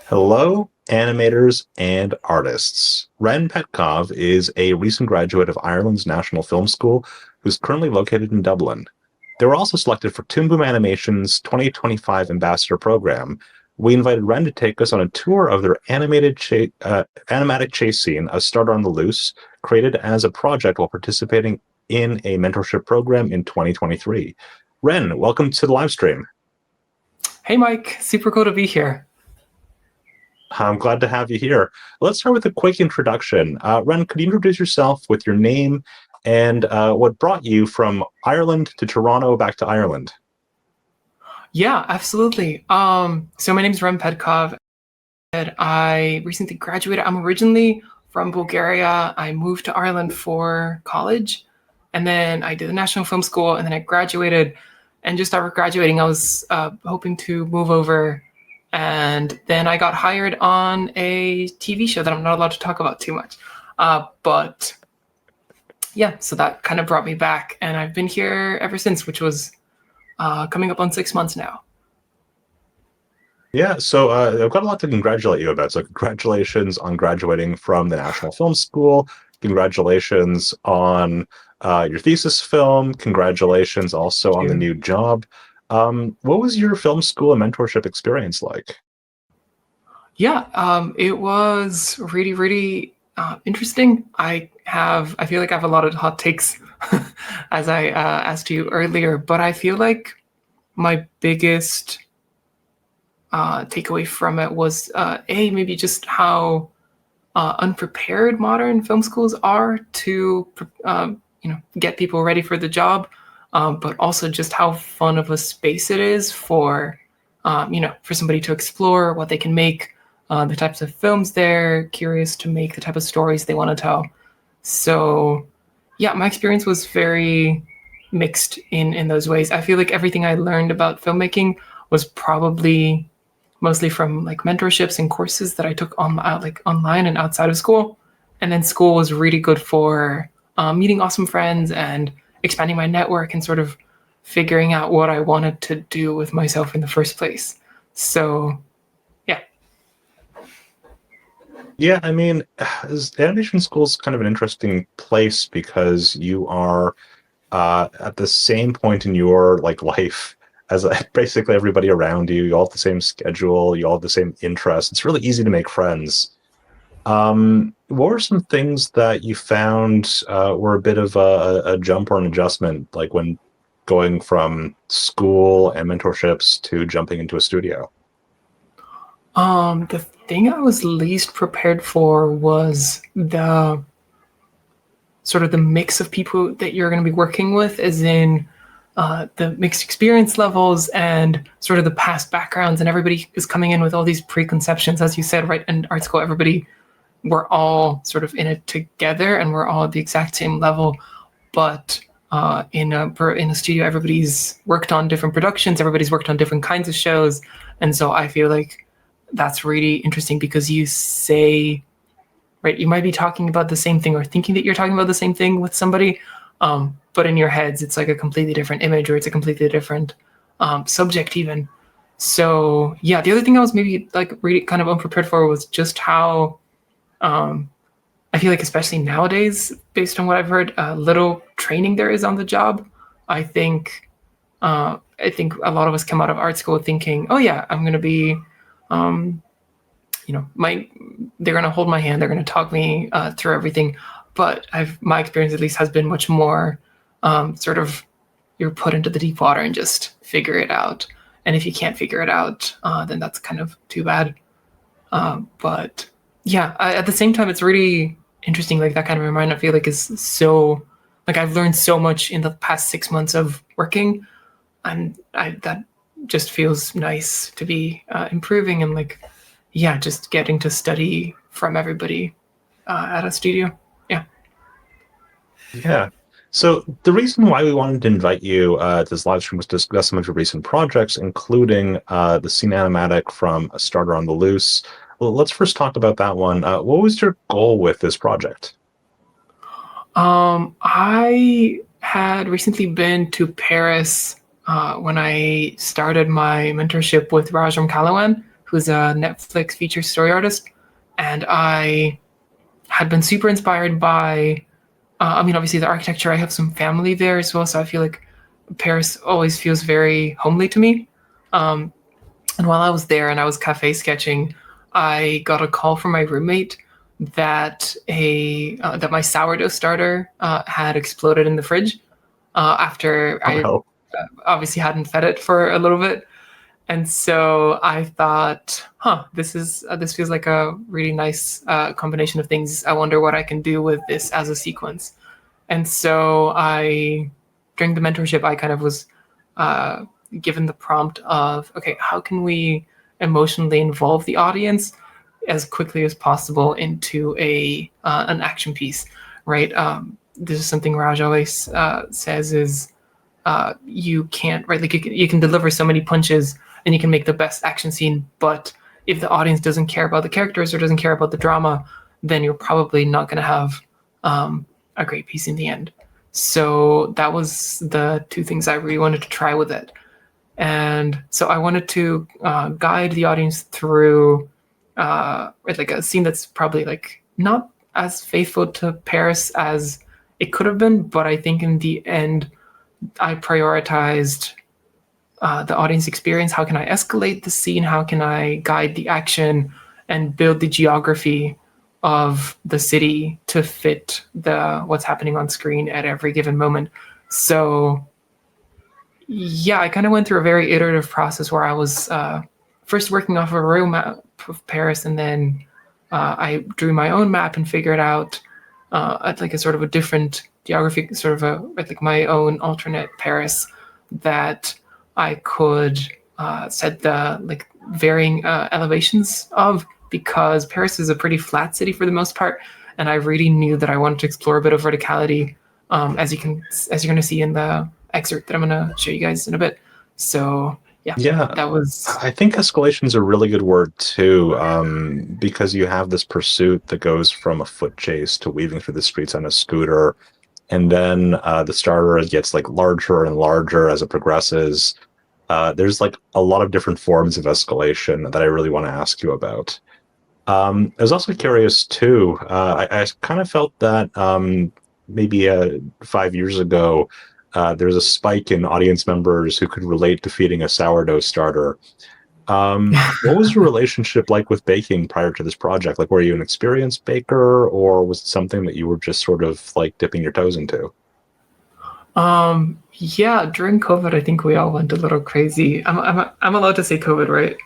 Hello, animators and artists. Wren Petkov is a recent graduate of Ireland's National Film School who's currently located in Dublin. They were also selected for Toon Boom Animation's 2025 Ambassador program. We invited Wren to take us on a tour of their animatic chase scene, A Starter on the Loose, created as a project while participating in a mentorship program in 2023. Wren, welcome to the live stream. Hey, Mike. Super cool to be here. I'm glad to have you here. Let's start with a quick introduction. Wren, could you introduce yourself with your name and what brought you from Ireland to Toronto back to Ireland? Yeah, absolutely. So my name is Wren Petkov, and I recently graduated. I'm originally from Bulgaria. I moved to Ireland for college, and then I did the National Film School, and then I graduated. And just after graduating, I was hoping to move over. And then I got hired on a TV show that I'm not allowed to talk about too much. But yeah, so that kind of brought me back. And I've been here ever since, which was coming up on 6 months now. Yeah, so I've got a lot to congratulate you about. So congratulations on graduating from the National Film School. Congratulations on your thesis film. Congratulations also on the new job. What was your film school and mentorship experience like? Yeah, it was really, really interesting. I feel like I have a lot of hot takes, as I asked you earlier, but I feel like my biggest takeaway from it was maybe just how unprepared modern film schools are to get people ready for the job. But also just how fun of a space it is for somebody to explore what they can make, the types of films they're curious to make, the type of stories they want to tell. So, yeah, my experience was very mixed in those ways. I feel like everything I learned about filmmaking was probably mostly from like mentorships and courses that I took online and outside of school. And then school was really good for meeting awesome friends and expanding my network and sort of figuring out what I wanted to do with myself in the first place. So, yeah. Yeah, I mean, animation school is kind of an interesting place because you are at the same point in your life as basically everybody around you. You all have the same schedule. You all have the same interests. It's really easy to make friends. What were some things that you found were a bit of a jump or an adjustment, like when going from school and mentorships to jumping into a studio? The thing I was least prepared for was the sort of the mix of people that you're going to be working with, as in the mixed experience levels and sort of the past backgrounds, and everybody is coming in with all these preconceptions, as you said, right? In art school, we're all sort of in it together and we're all at the exact same level. But in a studio, everybody's worked on different productions, everybody's worked on different kinds of shows. And so I feel like that's really interesting because you might be talking about the same thing or thinking that you're talking about the same thing with somebody. But in your heads, it's like a completely different image or it's a completely different subject even. So yeah, the other thing I was maybe really kind of unprepared for was just how I feel like, especially nowadays, based on what I've heard, little training there is on the job. I think a lot of us come out of art school thinking, oh yeah, I'm going to be, they're going to hold my hand, they're going to talk me through everything. But my experience at least has been much more sort of you're put into the deep water and just figure it out. And if you can't figure it out, then that's kind of too bad. But yeah, at the same time, it's really interesting. Like that kind of environment, I feel like is so, I've learned so much in the past 6 months of working, and that just feels nice to be improving and just getting to study from everybody at a studio. Yeah. Yeah. So the reason why we wanted to invite you to this live stream was to discuss some of your recent projects, including the scene animatic from A Starter on the Loose. Well, let's first talk about that one. What was your goal with this project? I had recently been to Paris when I started my mentorship with Rajam Kalawan, who's a Netflix feature story artist, and I had been super inspired by. I mean, obviously the architecture. I have some family there as well, so I feel like Paris always feels very homely to me. Um, and while I was there and I was cafe sketching, I got a call from my roommate that my sourdough starter had exploded in the fridge after Oh I no. obviously hadn't fed it for a little bit. And so I thought, this feels like a really nice combination of things. I wonder what I can do with this as a sequence. And so during the mentorship, I kind of was uh, given the prompt of, okay, how can we emotionally involve the audience as quickly as possible into an action piece, right? This is something Raj always says is you can't, right? Like you can deliver so many punches and you can make the best action scene, but if the audience doesn't care about the characters or doesn't care about the drama, then you're probably not going to have a great piece in the end. So that was the two things I really wanted to try with it. And so I wanted to guide the audience through like a scene that's probably like not as faithful to Paris as it could have been, but I think in the end I prioritized the audience experience. How can I escalate the scene? How can I guide the action and build the geography of the city to fit the what's happening on screen at every given moment? So yeah, I kind of went through a very iterative process where I was first working off a real map of Paris, and then I drew my own map and figured out like a sort of a different geography, sort of like my own alternate Paris that I could set the like varying elevations of, because Paris is a pretty flat city for the most part, and I really knew that I wanted to explore a bit of verticality, as you're going to see in the excerpt that I'm going to show you guys in a bit. So yeah, Yeah, that was I think escalation is a really good word too, because you have this pursuit that goes from a foot chase to weaving through the streets on a scooter, and then the starter gets like larger and larger as it progresses. There's like a lot of different forms of escalation that I really want to ask you about. I was also curious too. I kind of felt that maybe 5 years ago, there was a spike in audience members who could relate to feeding a sourdough starter. What was your relationship like with baking prior to this project? Like, were you an experienced baker, or was it something that you were just sort of like dipping your toes into? yeah, during COVID I think we all went a little crazy. I'm allowed to say COVID, right?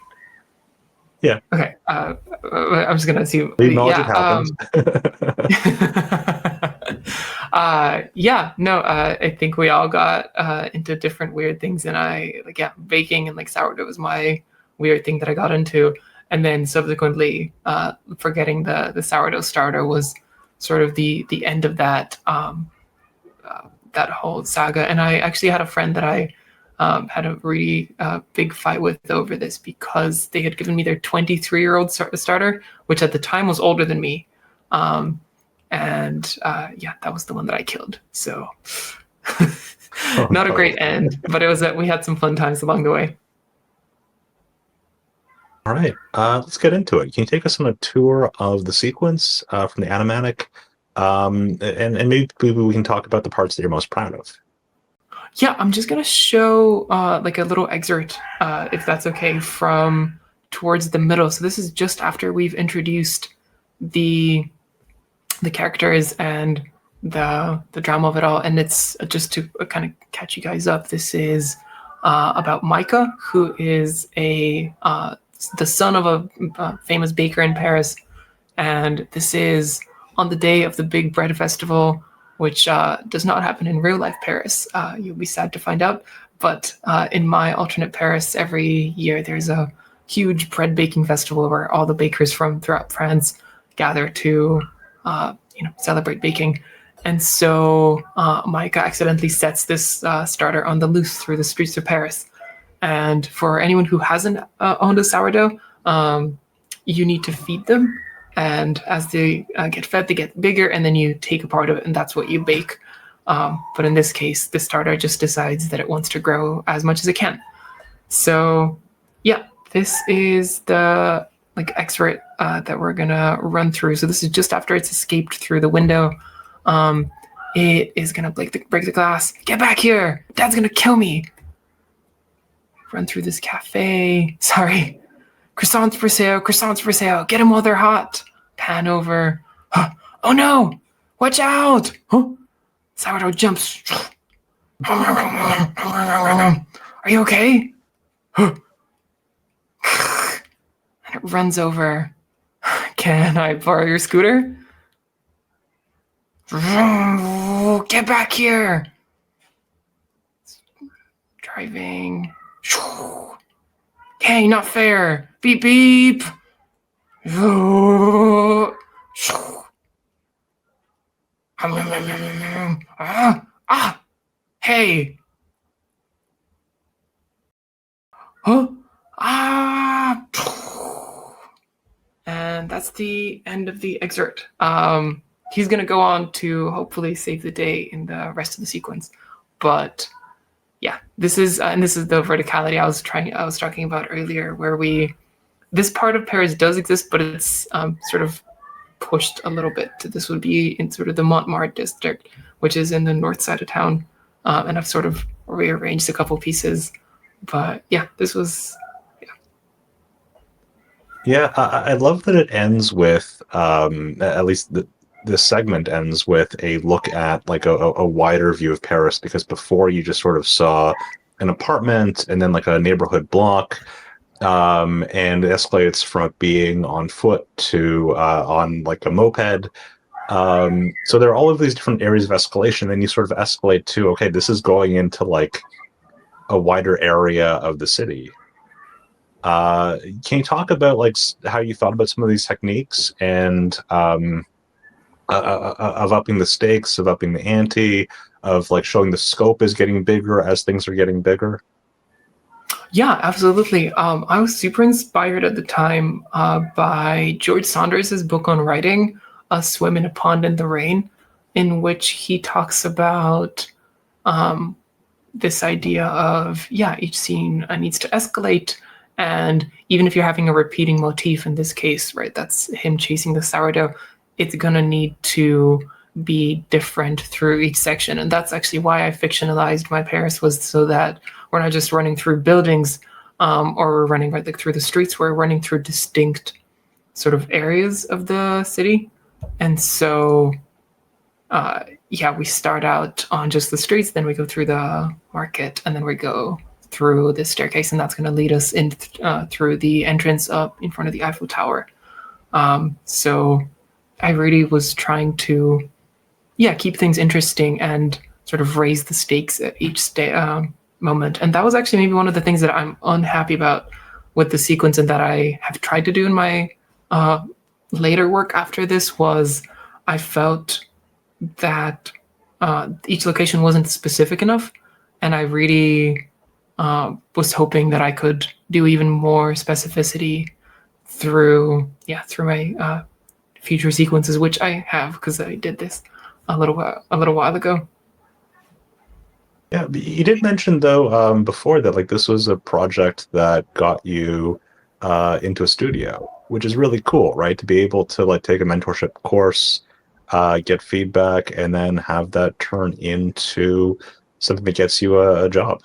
Yeah, Okay. I'm just gonna assume. we acknowledge it Yeah. happens. Yeah. No. I think we all got into different weird things, and I like baking and like sourdough was my weird thing that I got into, and then subsequently, forgetting the sourdough starter was sort of the end of that that whole saga. And I actually had a friend that I had a really big fight with over this, because they had given me their 23-year-old starter, which at the time was older than me. Um, and yeah, that was the one that I killed. So Oh not a no. great end, but it was that we had some fun times along the way. All right, let's get into it. Can you take us on a tour of the sequence from the animatic, and maybe we can talk about the parts that you're most proud of. Yeah, I'm just gonna show like a little excerpt, if that's okay, from towards the middle. So this is just after we've introduced the characters and the drama of it all, and it's just to kind of catch you guys up. This is about Micah, who is the son of a famous baker in Paris, and this is on the day of the big bread festival, which does not happen in real life Paris. You'll be sad to find out, but in my alternate Paris, every year there's a huge bread baking festival where all the bakers from throughout France gather to celebrate baking. And so Micah accidentally sets this starter on the loose through the streets of Paris. And for anyone who hasn't owned a sourdough, you need to feed them. And as they get fed, they get bigger, and then you take a part of it, and that's what you bake. But in this case, the starter just decides that it wants to grow as much as it can. So yeah, this is the excerpt that we're gonna run through. So this is just after it's escaped through the window. It is gonna break the glass. Get back here! Dad's gonna kill me! Run through this cafe. Sorry. Croissants for sale, croissants for sale. Get them while they're hot. Pan over. Huh. Oh no! Watch out! Huh? Sourdough jumps. Are you okay? Huh. And it runs over. Can I borrow your scooter? Get back here! Driving. Hey, not fair! Beep beep! Hey! Huh? And that's the end of the excerpt. He's gonna go on to hopefully save the day in the rest of the sequence, but yeah, this is the verticality I was talking about earlier, where this part of Paris does exist, but it's sort of pushed a little bit. This would be in sort of the Montmartre district, which is in the north side of town, and I've sort of rearranged a couple pieces. But yeah, this was Yeah, I love that it ends with, at least this segment ends with a look at like a wider view of Paris, because before you just sort of saw an apartment and then like a neighborhood block, and it escalates from being on foot to on like a moped. So there are all of these different areas of escalation. Then you sort of escalate to, okay, this is going into like a wider area of the city. Can you talk about like how you thought about some of these techniques and of upping the stakes, of upping the ante, of like showing the scope is getting bigger as things are getting bigger? Yeah, absolutely. I was super inspired at the time by George Saunders' book on writing, A Swim in a Pond in the Rain, in which he talks about this idea of, each scene needs to escalate. And even if you're having a repeating motif in this case, right, that's him chasing the sourdough, it's going to need to be different through each section. And that's actually why I fictionalized my Paris, was so that we're not just running through buildings or we're running right through the streets, we're running through distinct sort of areas of the city. And so, we start out on just the streets, then we go through the market, and then we go through the staircase, and that's going to lead us in through the entrance up in front of the Eiffel Tower. So I really was trying to, keep things interesting and sort of raise the stakes at each moment. And that was actually maybe one of the things that I'm unhappy about with the sequence, and that I have tried to do in my later work after this, was I felt that each location wasn't specific enough, and I really was hoping that I could do even more specificity through my future sequences, which I have, because I did this a little while ago. Yeah, you did mention though before that like this was a project that got you into a studio, which is really cool, right? To be able to like take a mentorship course, get feedback, and then have that turn into something that gets you a job.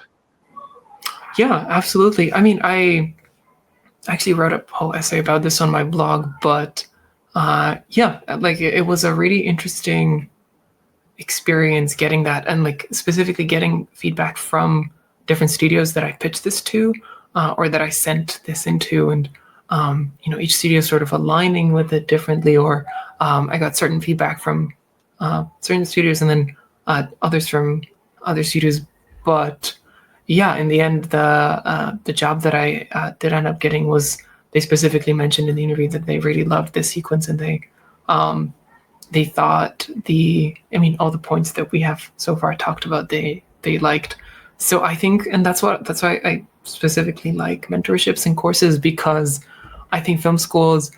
Yeah, absolutely. I mean, I actually wrote a whole essay about this on my blog, but it was a really interesting experience getting that, and like specifically getting feedback from different studios that I pitched this to, or that I sent this into, and each studio sort of aligning with it differently, or I got certain feedback from certain studios, and then others from other studios. But yeah, in the end, the job that I did end up getting was, they specifically mentioned in the interview that they really loved this sequence, and they thought all the points that we have so far talked about, they liked. So I think, and that's why I specifically like mentorships and courses, because I think film schools,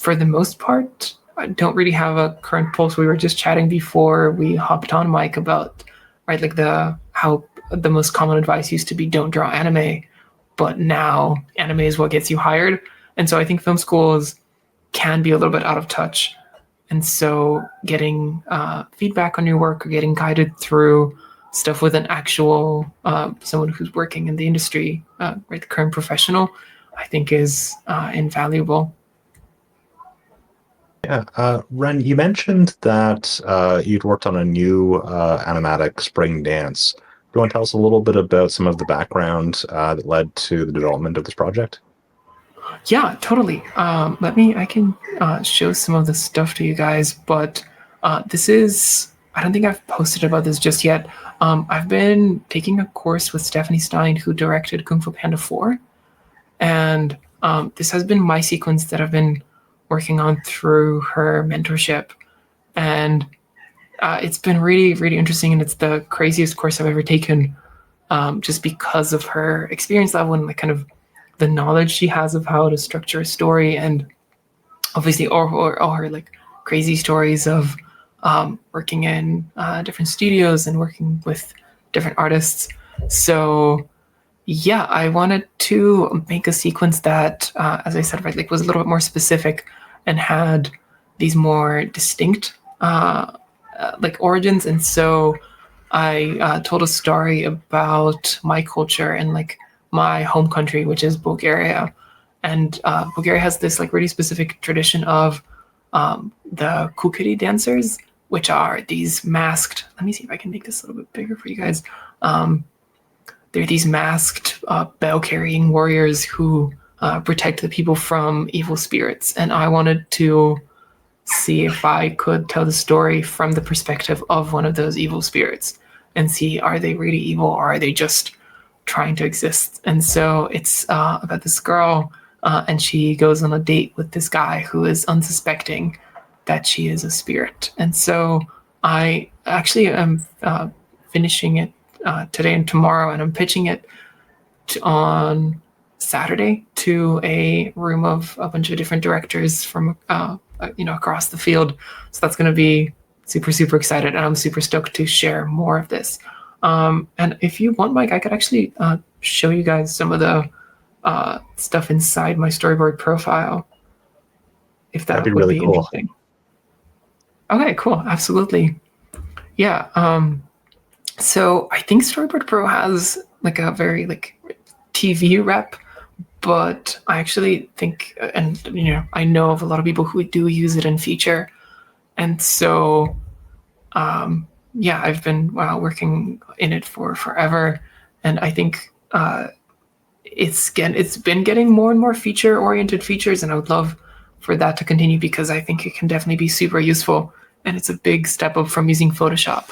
for the most part, I don't really have a current pulse. We were just chatting before we hopped on mic about, right, like how the most common advice used to be don't draw anime, but now anime is what gets you hired. And so I think film schools can be a little bit out of touch. And so getting feedback on your work or getting guided through stuff with an actual someone who's working in the industry, right, the current professional, I think is invaluable. Yeah. Ren, you mentioned that you'd worked on a new animatic spring dance. Do you want to tell us a little bit about some of the background that led to the development of this project? Yeah, totally. I can show some of the stuff to you guys, but I don't think I've posted about this just yet. I've been taking a course with Stephanie Stein, who directed Kung Fu Panda 4. And this has been my sequence that I've been working on through her mentorship. And it's been really, really interesting. And it's the craziest course I've ever taken, just because of her experience level and like kind of the knowledge she has of how to structure a story, and obviously all her like crazy stories of working in different studios and working with different artists. So yeah, I wanted to make a sequence that, as I said, right, like was a little bit more specific and had these more distinct like origins. And so I told a story about my culture and like my home country, which is Bulgaria. And Bulgaria has this like really specific tradition of the kukri dancers, which are these masked. Let me see if I can make this a little bit bigger for you guys. They're these masked bell-carrying warriors who protect the people from evil spirits. And I wanted to see if I could tell the story from the perspective of one of those evil spirits and see, are they really evil or are they just trying to exist? And so it's about this girl, and she goes on a date with this guy who is unsuspecting that she is a spirit. And so I actually am finishing it today and tomorrow, and I'm pitching it on Saturday to a room of a bunch of different directors from across the field. So that's going to be super, super excited, and I'm super stoked to share more of this. And if you want, Mike, I could actually show you guys some of the stuff inside my storyboard profile, if That'd be that would really be cool. interesting. Okay, cool. Absolutely. Yeah. So I think Storyboard Pro has like a very like TV rep, but I actually think, and I know of a lot of people who do use it in feature, and so yeah, I've been working in it for forever, and I think it's been getting more and more feature oriented features, and I would love for that to continue because I think it can definitely be super useful, and it's a big step up from using Photoshop.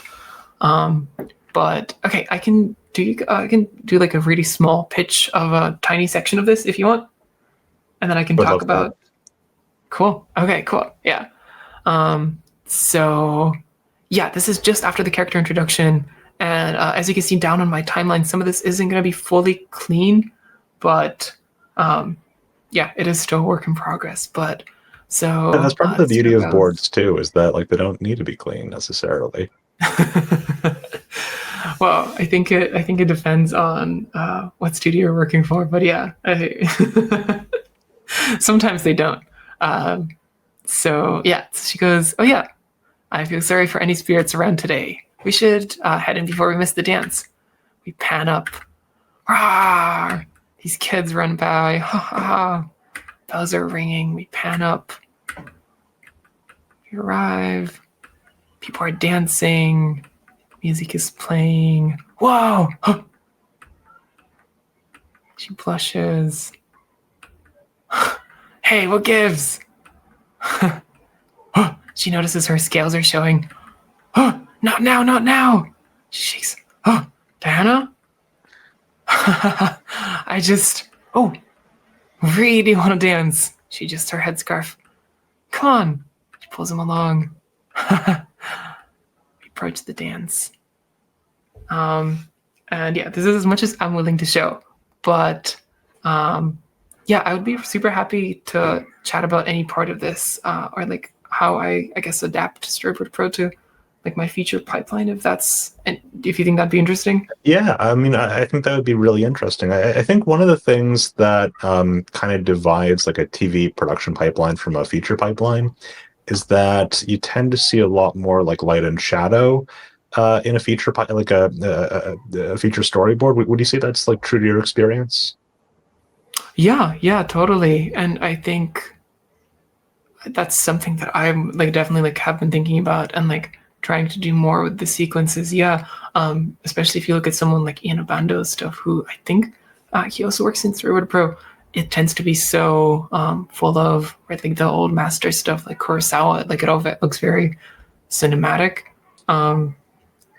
But okay, I can do like a really small pitch of a tiny section of this if you want, and then I can Would talk love that. about. Cool. Okay. Cool. Yeah. So yeah, this is just after the character introduction, and as you can see down on my timeline, some of this isn't going to be fully clean, but yeah, it is still a work in progress. But And that's so part of the this sort beauty of of goes. boards too, is that like they don't need to be clean necessarily. Well, I think it depends on what studio you're working for, but yeah, sometimes they don't. Um, so yeah, she goes, "Oh yeah, I feel sorry for any spirits around today. We should head in before we miss the dance." We pan up. Rawr! These kids run by. Ha ha ha! Bells are ringing. We pan up. We arrive. People are dancing. Music is playing. Whoa! She blushes. Hey, what gives? She notices her scales are showing. Not now, not now. She shakes. Diana? Oh, really want to dance. She adjusts her headscarf. Come on. She pulls him along. We approach the dance. And yeah, this is as much as I'm willing to show. But yeah, I would be super happy to chat about any part of this, or like how I guess adapt Storyboard Pro to like my feature pipeline, if that's, and if you think that'd be interesting. Yeah, I mean, I think that would be really interesting. I think one of the things that kind of divides like a TV production pipeline from a feature pipeline is that you tend to see a lot more like light and shadow in a feature, like a feature storyboard. Would you say that's like true to your experience? Yeah, yeah, totally. And I think that's something that I'm like definitely like have been thinking about and like trying to do more with the sequences. Yeah, especially if you look at someone like Ian Abando's stuff, who I think he also works in Storyboard Pro. It tends to be so full of right, like the old master stuff, like Kurosawa. Like it all looks very cinematic. Um,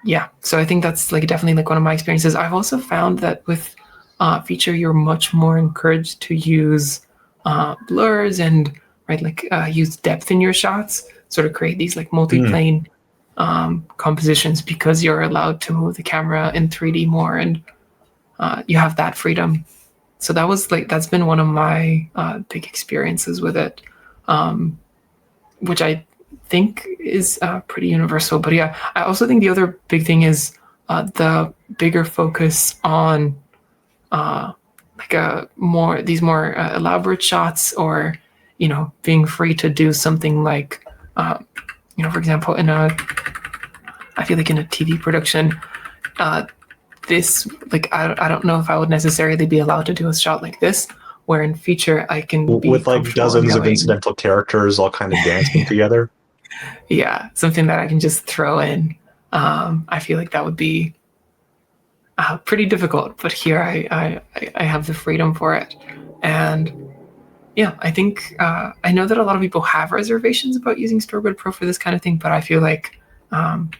yeah, so I think that's like definitely like one of my experiences. I've also found that with feature, you're much more encouraged to use blurs and right, like use depth in your shots, sort of create these like Mm. multi-plane compositions because you're allowed to move the camera in 3D more, and you have that freedom. So that was like that's been one of my big experiences with it, um, which I think is pretty universal. But yeah, I also think the other big thing is the bigger focus on like a more these more elaborate shots, or being free to do something like for example, in a I feel like in a TV production, uh, this like I don't know if I would necessarily be allowed to do a shot like this, where in feature I can be With like comfortable in dozens of going, incidental characters all kind of dancing together. yeah, something that I can just throw in. I feel like that would be pretty difficult, but here I have the freedom for it. And yeah, I think I know that a lot of people have reservations about using Storyboard Pro for this kind of thing, but I feel like um,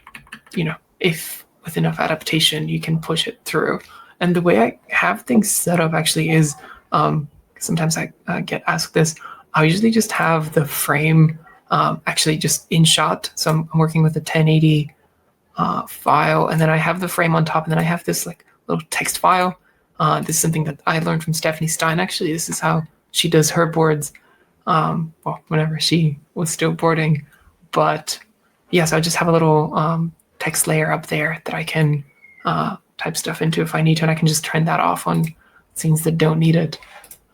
if with enough adaptation you can push it through. And the way I have things set up actually is sometimes I get asked this. I usually just have the frame actually just in shot. So I'm working with a 1080 file, and then I have the frame on top, and then I have this like little text file. This is something that I learned from Stephanie Stein. Actually, this is how she does her boards. Well, whenever she was still boarding, but yeah, so I just have a little text layer up there that I can type stuff into if I need to, and I can just turn that off on scenes that don't need it.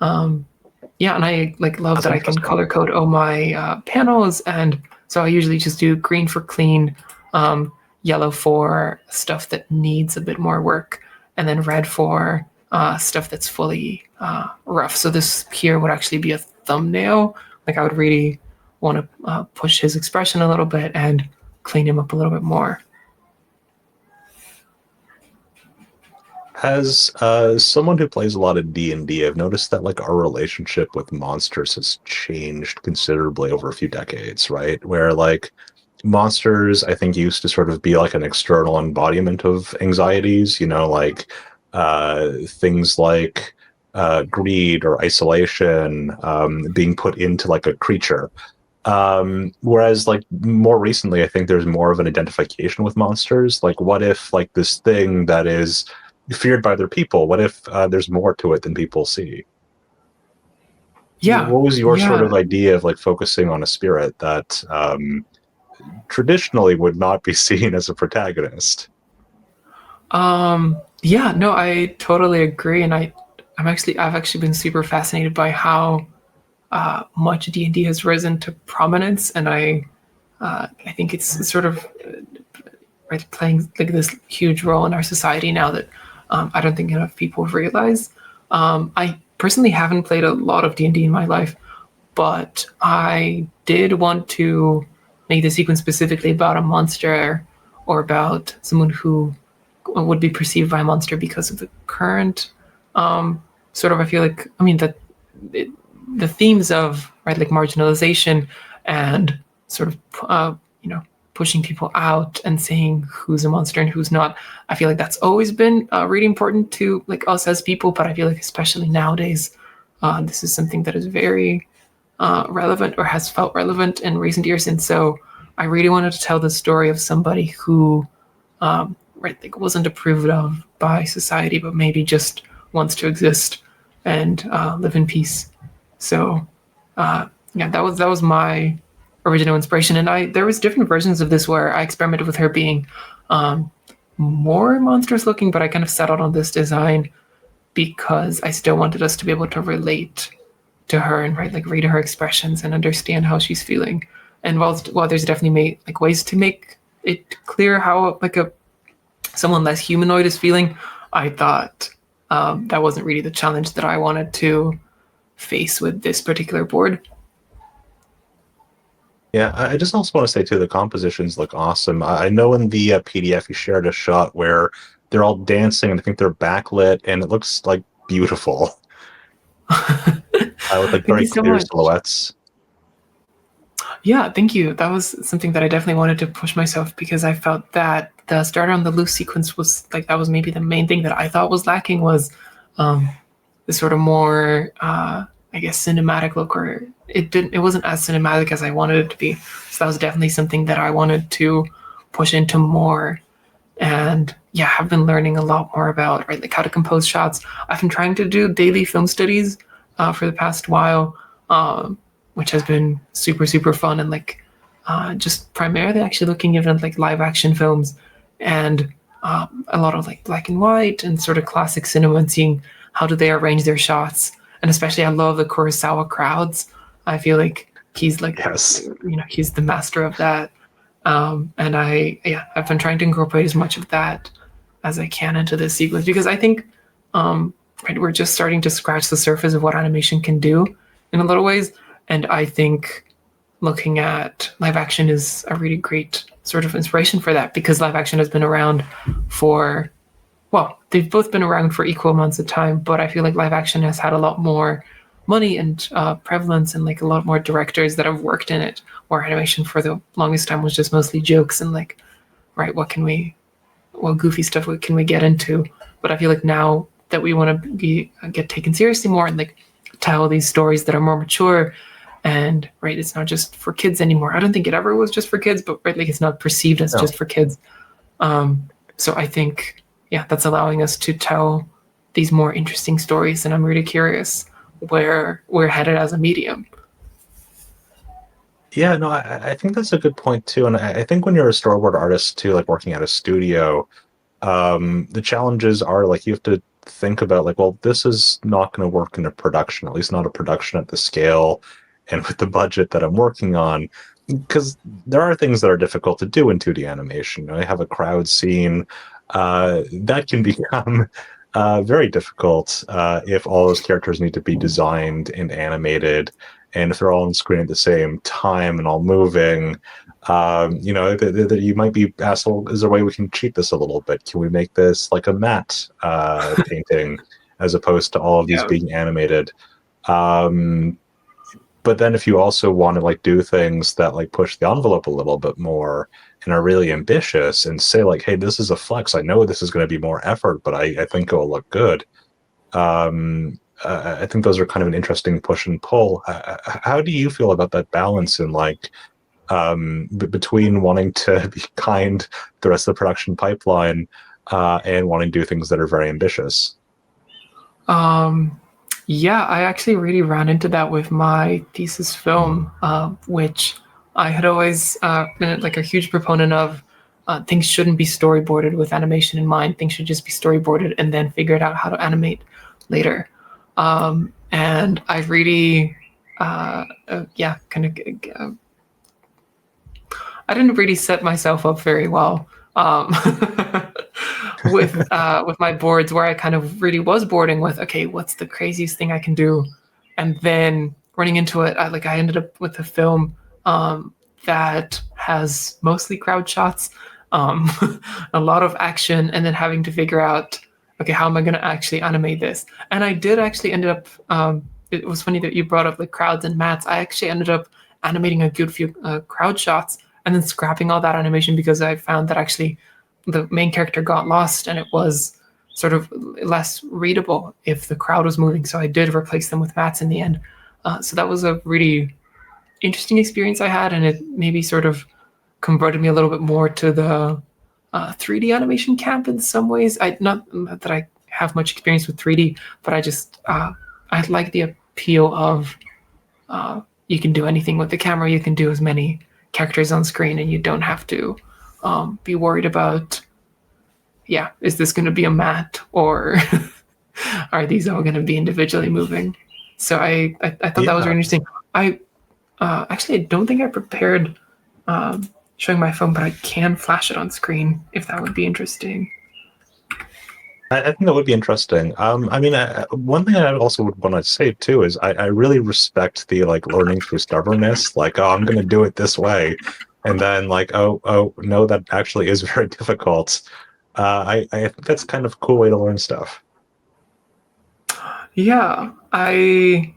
Yeah, and I like love That's that I can interesting. color code all my panels, and so I usually just do green for clean, yellow for stuff that needs a bit more work, and then red for stuff that's fully rough. So this here would actually be a thumbnail. Like I would really want to push his expression a little bit and clean him up a little bit more. As someone who plays a lot of D&D, I've noticed that like our relationship with monsters has changed considerably over a few decades, right? Where like monsters, I think, used to sort of be like an external embodiment of anxieties, like things like greed or isolation being put into like a creature. Whereas like more recently, I think there's more of an identification with monsters. Like, what if like this thing that is feared by other people? What if there's more to it than people see? Yeah, What was your sort yeah. of idea of like focusing on a spirit that traditionally would not be seen as a protagonist? Yeah, no, I totally agree, and I've actually been super fascinated by how much D&D has risen to prominence, and I think it's sort of right, playing like this huge role in our society now that I don't think enough people realize. I personally haven't played a lot of D&D in my life, but I did want to make the sequence specifically about a monster, or about someone who would be perceived by a monster because of the current sort of, I feel like, I mean, that it, the themes of right, like marginalization and sort of pushing people out and saying who's a monster and who's not. I feel like that's always been really important to like us as people, but I feel like especially nowadays, this is something that is very relevant, or has felt relevant in recent years. And so I really wanted to tell the story of somebody who right, like wasn't approved of by society, but maybe just wants to exist and live in peace. So yeah, that was my original inspiration. And there was different versions of this where I experimented with her being more monstrous looking, but I kind of settled on this design because I still wanted us to be able to relate to her and read her expressions and understand how she's feeling. And while there's definitely ways to make it clear how someone less humanoid is feeling, I thought that wasn't really the challenge that I wanted to face with this particular board. Yeah, I just also want to say too, the compositions look awesome. I know in the PDF you shared a shot where they're all dancing, and I think they're backlit, and it looks like beautiful with like Thank very you so clear much. silhouettes. Yeah, thank you. That was something that I definitely wanted to push myself because I felt that the starter on the loose sequence was that was maybe the main thing that I thought was lacking was the sort of more I guess cinematic look, or it wasn't as cinematic as I wanted it to be. So that was definitely something that I wanted to push into more. And yeah, I've been learning a lot more about how to compose shots. I've been trying to do daily film studies for the past while, which has been super fun, and just primarily actually looking even at live action films and a lot of black and white and sort of classic cinema, and seeing how do they arrange their shots. And especially I love the Kurosawa crowds. I feel like he's Yes. he's the master of that. And I've been trying to incorporate as much of that as I can into this sequence because I think we're just starting to scratch the surface of what animation can do in a lot of ways. And I think looking at live action is a really great sort of inspiration for that, because live action has been around for, well, they've both been around for equal amounts of time, but I feel like live action has had a lot more money and prevalence, and a lot more directors that have worked in it, where animation for the longest time was just mostly jokes and what goofy stuff can we get into. But I feel like now that we want to get taken seriously more and tell these stories that are more mature, and it's not just for kids anymore. I don't think it ever was just for kids, but it's not perceived as just for kids. So I think that's allowing us to tell these more interesting stories, and I'm really curious where we're headed as a medium. Yeah, no, I think that's a good point too. And I think when you're a storyboard artist too, working at a studio, the challenges are you have to think about well, this is not going to work in a production, at least not a production at the scale and with the budget that I'm working on, because there are things that are difficult to do in 2D animation. I have a crowd scene that can become very difficult if all those characters need to be designed and animated, and if they're all on screen at the same time and all moving. You might be asked, well, is there a way we can cheat this a little bit? Can we make this like a matte painting as opposed to all of these Yeah. being animated? But then if you also want to do things that push the envelope a little bit more and are really ambitious and say hey, this is a flex. I know this is going to be more effort, but I think it will look good. I think those are kind of an interesting push and pull. How do you feel about that balance in between wanting to be kind to the rest of the production pipeline and wanting to do things that are very ambitious? Yeah, I actually really ran into that with my thesis film, which I had always been a huge proponent of. Things shouldn't be storyboarded with animation in mind. Things should just be storyboarded and then figured out how to animate later. And I really, kind of, I didn't really set myself up very well with my boards, where I kind of really was boarding with, okay, what's the craziest thing I can do, and then running into it, I ended up with a film that has mostly crowd shots, a lot of action, and then having to figure out, okay, how am I going to actually animate this? And I did actually end up. It was funny that you brought up crowds and mats. I actually ended up animating a good few crowd shots and then scrapping all that animation because I found that actually the main character got lost and it was sort of less readable if the crowd was moving. So I did replace them with mats in the end. So that was a really interesting experience I had, and it maybe sort of converted me a little bit more to the 3D animation camp in some ways. Not that I have much experience with 3D, but I just I like the appeal of you can do anything with the camera. You can do as many characters on screen, and you don't have to be worried about, yeah, is this going to be a matte, or are these all going to be individually moving? So I thought that was Yeah. really interesting. I actually, I don't think I prepared showing my phone, but I can flash it on screen if that would be interesting. I think that would be interesting. I mean, one thing I also would want to say too is I really respect the like learning through stubbornness. Like, oh, I'm going to do it this way, and then like, oh, no, that actually is very difficult. I think that's kind of a cool way to learn stuff. Yeah, I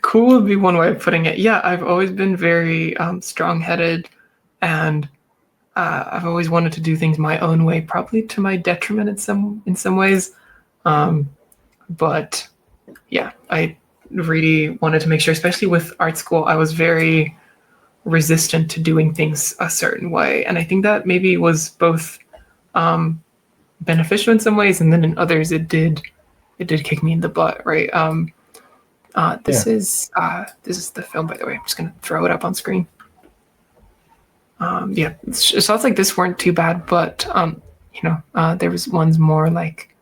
cool would be one way of putting it. Yeah, I've always been very strong-headed, and I've always wanted to do things my own way, probably to my detriment in some ways. Um, but yeah, I really wanted to make sure, especially with art school, I was very resistant to doing things a certain way, and I think that maybe was both beneficial in some ways, and then in others, it did kick me in the butt, right? Yeah. This is the film, by the way. I'm just gonna throw it up on screen. Yeah, shots like this weren't too bad, but there was ones more like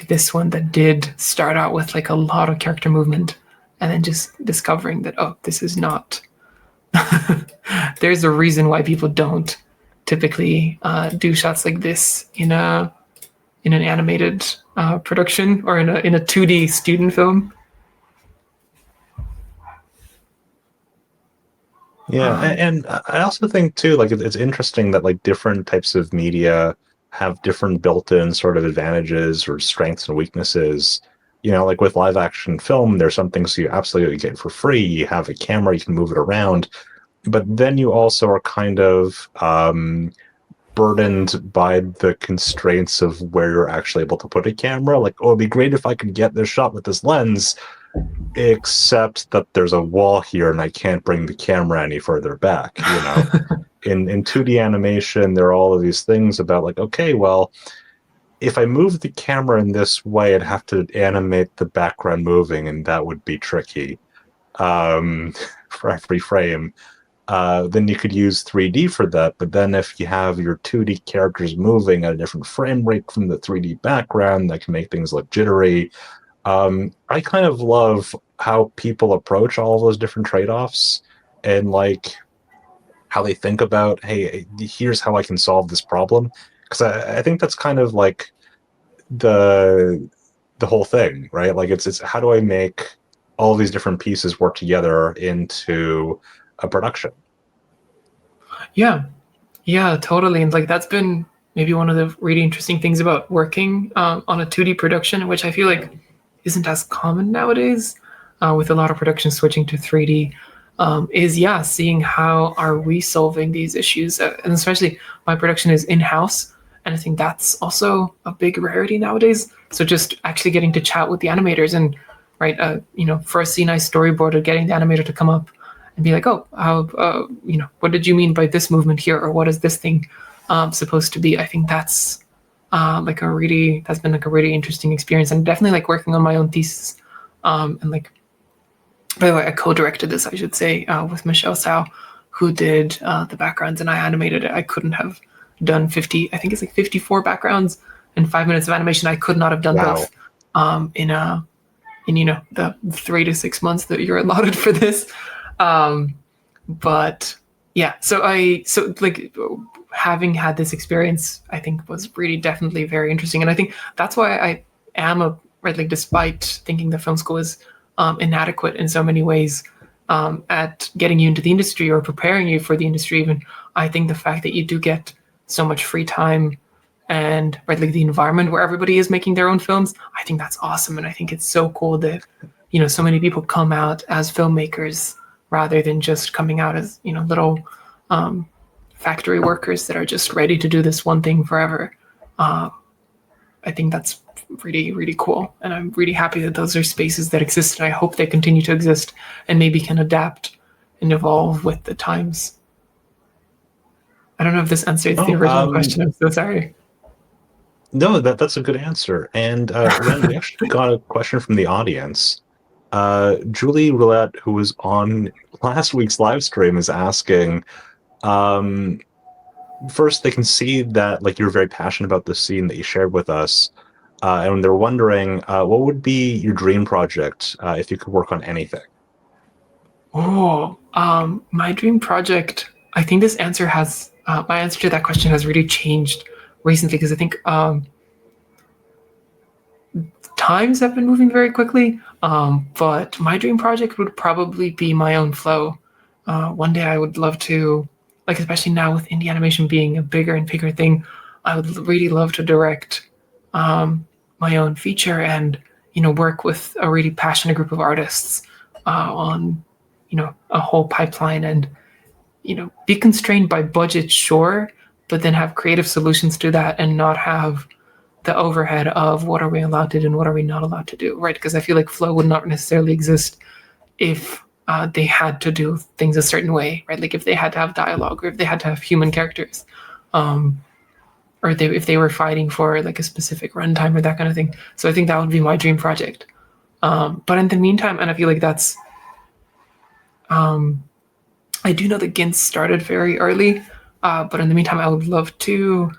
this one that did start out with like a lot of character movement, and then just discovering that, oh, this is not. There's a reason why people don't typically do shots like this in an animated production or in a 2D student film. Yeah, and I also think too, like it's interesting that like different types of media have different built-in sort of advantages or strengths and weaknesses. You know, like with live action film, there's some things you absolutely get for free. You have a camera, you can move it around, but then you also are kind of burdened by the constraints of where you're actually able to put a camera. Like, oh, it'd be great if I could get this shot with this lens, except that there's a wall here and I can't bring the camera any further back, you know. In 2D animation, there are all of these things about like, okay, well, if I move the camera in this way, I'd have to animate the background moving, and that would be tricky for every frame. Then you could use 3D for that, but then if you have your 2D characters moving at a different frame rate from the 3D background, that can make things look jittery. I kind of love how people approach all those different trade-offs and like how they think about, hey, here's how I can solve this problem. Because I think that's kind of like the the whole thing, right? Like it's how do I make all these different pieces work together into a production? Yeah, yeah, totally. And like that's been maybe one of the really interesting things about working on a 2D production, which I feel like isn't as common nowadays, with a lot of production switching to 3D. Is yeah, seeing how are we solving these issues, and especially my production is in house, and I think that's also a big rarity nowadays. So just actually getting to chat with the animators and right, for a scene I storyboard or getting the animator to come up and be like, oh, how, what did you mean by this movement here, or what is this thing supposed to be? I think that's that's been like a really interesting experience, and definitely like working on my own thesis. And like, by the way, I co-directed this, I should say, with Michelle Sao, who did the backgrounds, and I animated it. I couldn't have done 50. I think it's like 54 backgrounds and 5 minutes of animation. I could not have done Wow. both in the 3 to 6 months that you're allotted for this. But yeah, so like having had this experience, I think was really definitely very interesting, and I think that's why I am right, like despite thinking the film school is inadequate in so many ways at getting you into the industry or preparing you for the industry. Even I think the fact that you do get so much free time and right, like the environment where everybody is making their own films, I think that's awesome, and I think it's so cool that so many people come out as filmmakers rather than just coming out as little factory workers that are just ready to do this one thing forever. I think that's really, really cool, and I'm really happy that those are spaces that exist, and I hope they continue to exist and maybe can adapt and evolve with the times. I don't know if this answers the Oh, original question. I'm so sorry. No, that's a good answer. And Ren, we actually got a question from the audience. Julie Roulette, who was on last week's live stream, is asking, um, first, they can see that like you're very passionate about the scene that you shared with us, and they're wondering what would be your dream project if you could work on anything. Oh, my dream project. I think this answer has my answer to that question has really changed recently because I think times have been moving very quickly. But my dream project would probably be my own flow. One day I would love to, like, especially now with indie animation being a bigger and bigger thing, I would really love to direct my own feature and, work with a really passionate group of artists on, a whole pipeline and, be constrained by budget, sure, but then have creative solutions to that and not have the overhead of what are we allowed to do and what are we not allowed to do, right? Because I feel like flow would not necessarily exist if they had to do things a certain way, right? Like if they had to have dialogue or if they had to have human characters, if they were fighting for like a specific runtime or that kind of thing. So I think that would be my dream project. But in the meantime, and I feel like that's, I do know that Gintz started very early, but in the meantime, I would love to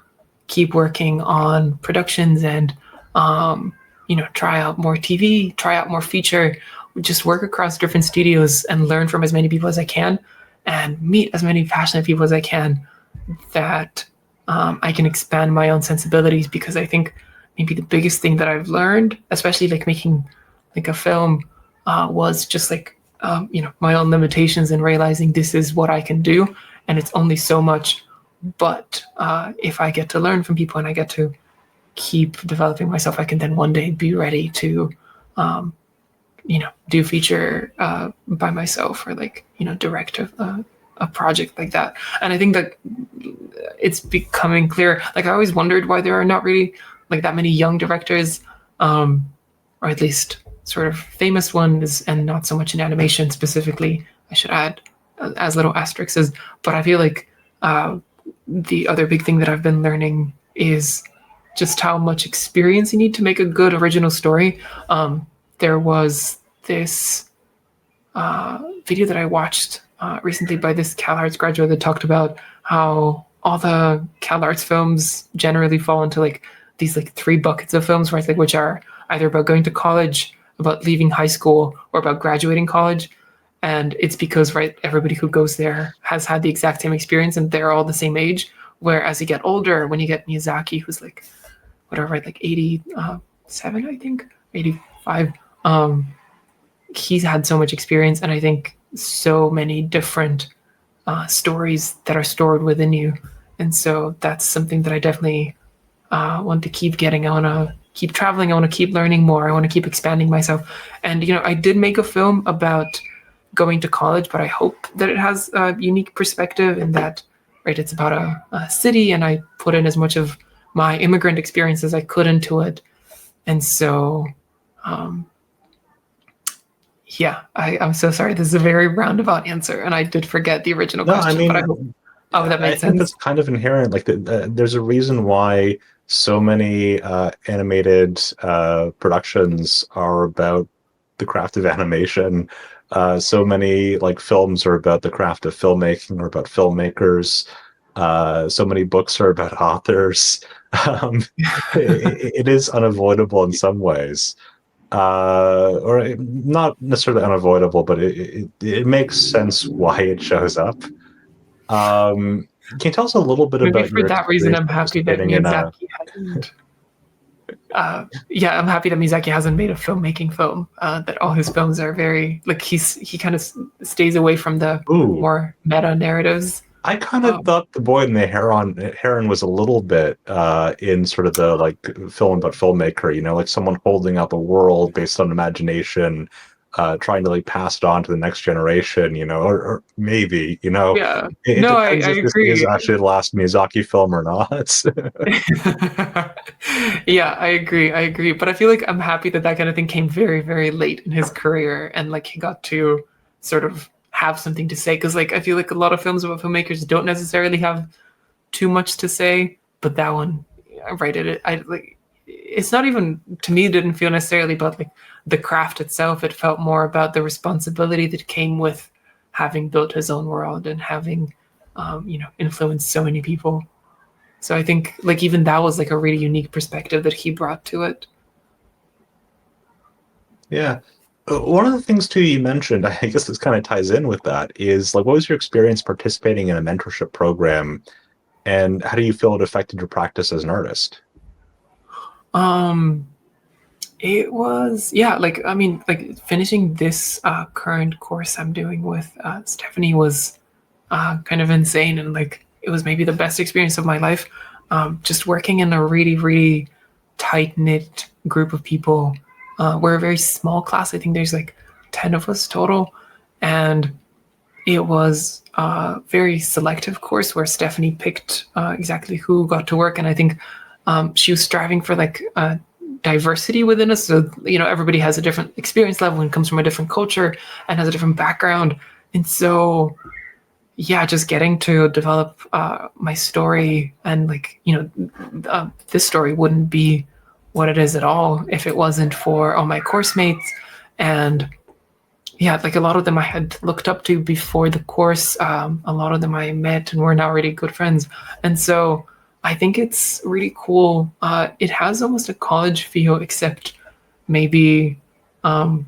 keep working on productions and try out more TV, try out more feature, just work across different studios and learn from as many people as I can and meet as many passionate people as I can that I can expand my own sensibilities because I think maybe the biggest thing that I've learned, especially like making like a film, was just like my own limitations and realizing this is what I can do and it's only so much. But if I get to learn from people and I get to keep developing myself, I can then one day be ready to, do feature by myself or like, direct a project like that. And I think that it's becoming clear. Like I always wondered why there are not really like that many young directors, or at least sort of famous ones, and not so much in animation specifically. I should add as little asterisks, but I feel like the other big thing that I've been learning is just how much experience you need to make a good original story. There was this video that I watched recently by this CalArts graduate that talked about how all the CalArts films generally fall into like these like three buckets of films, right? Like which are either about going to college, about leaving high school, or about graduating college. And it's because, right, everybody who goes there has had the exact same experience and they're all the same age. Whereas you get older, when you get Miyazaki, who's like, whatever, right, like 87, I think, 85, he's had so much experience. And I think so many different stories that are stored within you. And so that's something that I definitely want to keep getting. I want to keep traveling. I want to keep learning more. I want to keep expanding myself. And, I did make a film about going to college, but I hope that it has a unique perspective in that, right, it's about a city and I put in as much of my immigrant experience as I could into it. And so, I'm so sorry. This is a very roundabout answer and I did forget the original No, I question, but I mean, hope, that I made think sense. that's kind of inherent. Like, there's a reason why so many animated productions are about the craft of animation. So many like films are about the craft of filmmaking or about filmmakers. So many books are about authors. Um, it is unavoidable in some ways, or not necessarily unavoidable, but it makes sense why it shows up. Can you tell us a little bit Maybe about for your that reason, experience I'm happy that participating in a? Miyazaki hasn't. I'm happy that Miyazaki hasn't made a filmmaking film. That all his films are very like he kind of stays away from the Ooh, more meta narratives. I kind of Um, thought The Boy and the Heron was a little bit in sort of the like film about filmmaker, like someone holding up a world based on imagination, trying to like pass it on to the next generation, or maybe, yeah, it no, I depends if this is agree. actually the last Miyazaki film or not. Yeah, I agree. I agree. But I feel like I'm happy that that kind of thing came very, very late in his career, and like he got to sort of have something to say. Because like I feel like a lot of films about filmmakers don't necessarily have too much to say, but that one, right, I like, it's not even, to me, it didn't feel necessarily about like the craft itself. It felt more about the responsibility that came with having built his own world and having, influenced so many people. So I think like even that was like a really unique perspective that he brought to it. Yeah. One of the things too you mentioned, I guess this kind of ties in with that, is like what was your experience participating in a mentorship program, and how do you feel it affected your practice as an artist? Um, it was, yeah, like I mean, like finishing this current course I'm doing with Stephanie was kind of insane, and like it was maybe the best experience of my life. Just working in a really, really tight knit group of people. We're a very small class. I think there's like 10 of us total, and it was a very selective course where Stephanie picked exactly who got to work, and I think she was striving for like diversity within us. So everybody has a different experience level and comes from a different culture and has a different background, and so yeah, just getting to develop my story, and like this story wouldn't be what it is at all if it wasn't for all my course mates. And yeah, like a lot of them I had looked up to before the course. A lot of them I met and we're now really good friends. And so I think it's really cool. It has almost a college feel, except maybe a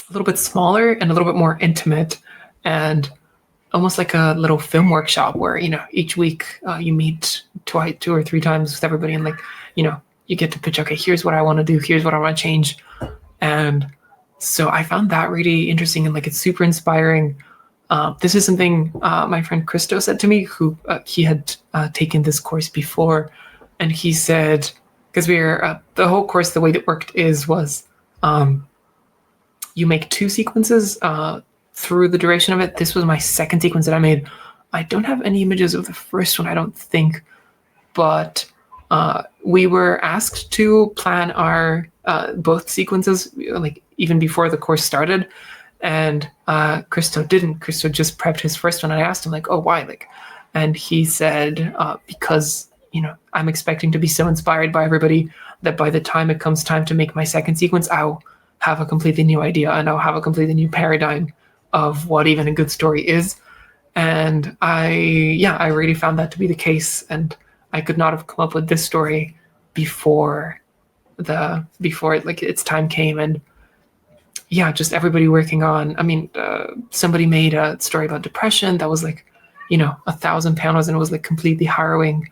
little bit smaller and a little bit more intimate, and almost like a little film workshop where each week you meet two or three times with everybody, and like you get to pitch, okay, here's what I want to do, here's what I want to change. And so I found that really interesting, and like it's super inspiring. This is something my friend Christo said to me, who he had taken this course before, and he said, because we were the whole course, the way that worked was you make two sequences through the duration of it. This was my second sequence that I made. I don't have any images of the first one, I don't think, but we were asked to plan our both sequences like even before the course started, and Christo didn't. Christo just prepped his first one, and I asked him like, "Oh, why?" Like, and he said, "Because I'm expecting to be so inspired by everybody that by the time it comes time to make my second sequence, I'll have a completely new idea and I'll have a completely new paradigm of what even a good story is." And I really found that to be the case, and I could not have come up with this story before like its time came. And yeah, just everybody working on, I mean, somebody made a story about depression that was like 1,000 panels, and it was like completely harrowing.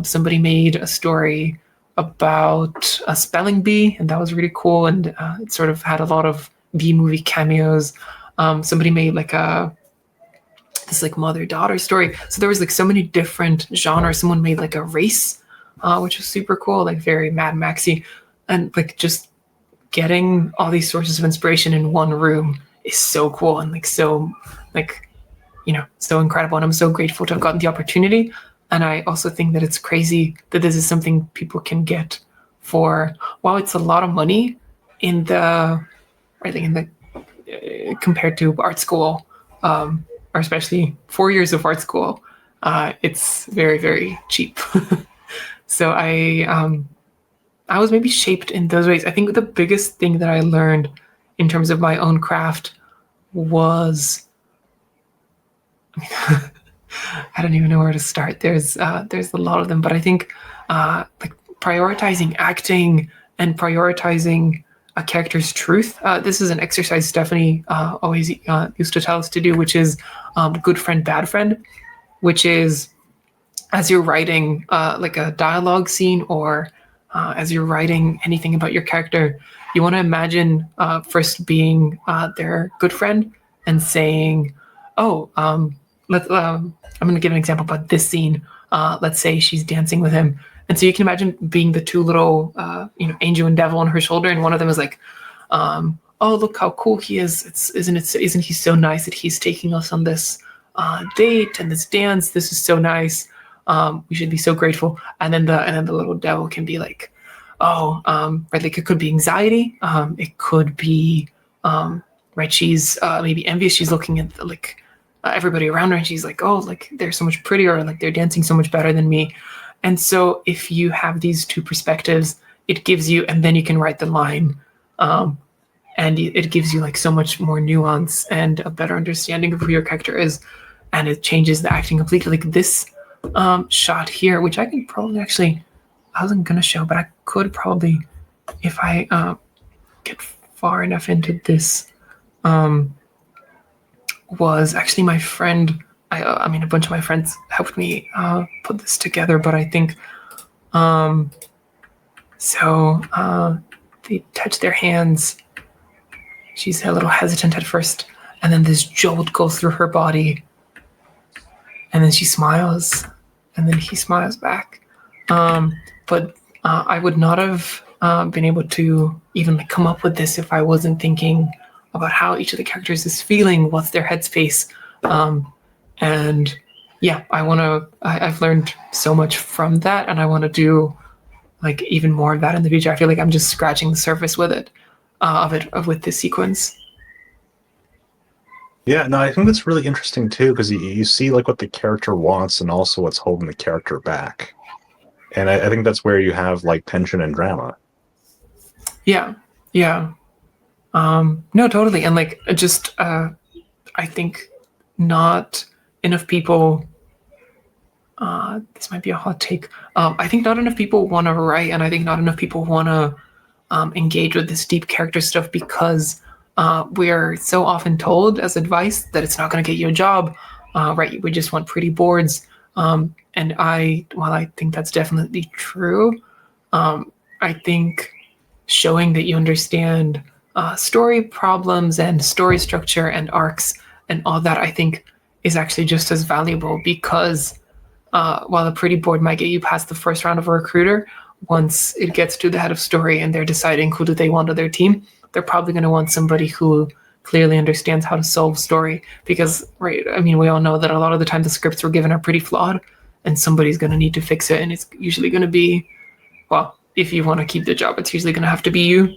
Somebody made a story about a spelling bee, and that was really cool, and it sort of had a lot of B movie cameos. Somebody made like this like mother-daughter story. So there was like so many different genres. Someone made like a race, which was super cool, like very Mad Maxy. And like just getting all these sources of inspiration in one room is so cool, and like so like so incredible. And I'm so grateful to have gotten the opportunity. And I also think that it's crazy that this is something people can get for, while it's a lot of money in the, I think in the compared to art school, or especially 4 years of art school, it's very, very cheap. So I was maybe shaped in those ways. I think the biggest thing that I learned in terms of my own craft was, I don't even know where to start. There's a lot of them, but I think like prioritizing acting and prioritizing a character's truth. This is an exercise Stephanie always used to tell us to do, which is good friend, bad friend, which is as you're writing like a dialogue scene, or as you're writing anything about your character, you want to imagine first being their good friend and saying, "Oh, I'm going to give an example about this scene. Let's say she's dancing with him, and so you can imagine being the two little, angel and devil on her shoulder, and one of them is like, "Oh, look how cool he is! Isn't he so nice that he's taking us on this date and this dance? This is so nice. We should be so grateful." And then the little devil can be like, "Oh, right, like it could be anxiety. It could be right. She's maybe envious. She's looking at like everybody around her, and she's like, oh, like they're so much prettier, or like they're dancing so much better than me." And so if you have these two perspectives, it gives you, and then you can write the line. And it gives you like so much more nuance and a better understanding of who your character is. And it changes the acting completely. Like this shot here, which I could probably actually, I wasn't going to show, but I could probably, if I get far enough into this, was actually my friend. I mean, a bunch of my friends helped me put this together, but I think, they touch their hands. She's a little hesitant at first, and then this jolt goes through her body, and then she smiles, and then he smiles back. But I would not have been able to even like come up with this if I wasn't thinking about how each of the characters is feeling, what's their headspace. And yeah, I've learned so much from that, and I want to do like even more of that in the future. I feel like I'm just scratching the surface with it, with this sequence. Yeah, no, I think that's really interesting too, because you see like what the character wants and also what's holding the character back. And I think that's where you have like tension and drama. Yeah. No, totally. And like just I think not enough people, this might be a hot take. I think not enough people want to write, and I think not enough people want to engage with this deep character stuff because we're so often told as advice that it's not going to get you a job, right? We just want pretty boards. And while I think that's definitely true, I think showing that you understand story problems and story structure and arcs and all that, I think is actually just as valuable because while a pretty board might get you past the first round of a recruiter, once it gets to the head of story and they're deciding who do they want on their team, they're probably going to want somebody who clearly understands how to solve story because, right, I mean, we all know that a lot of the time the scripts we're given are pretty flawed and somebody's going to need to fix it. And it's usually going to be, well, if you want to keep the job, it's usually going to have to be you.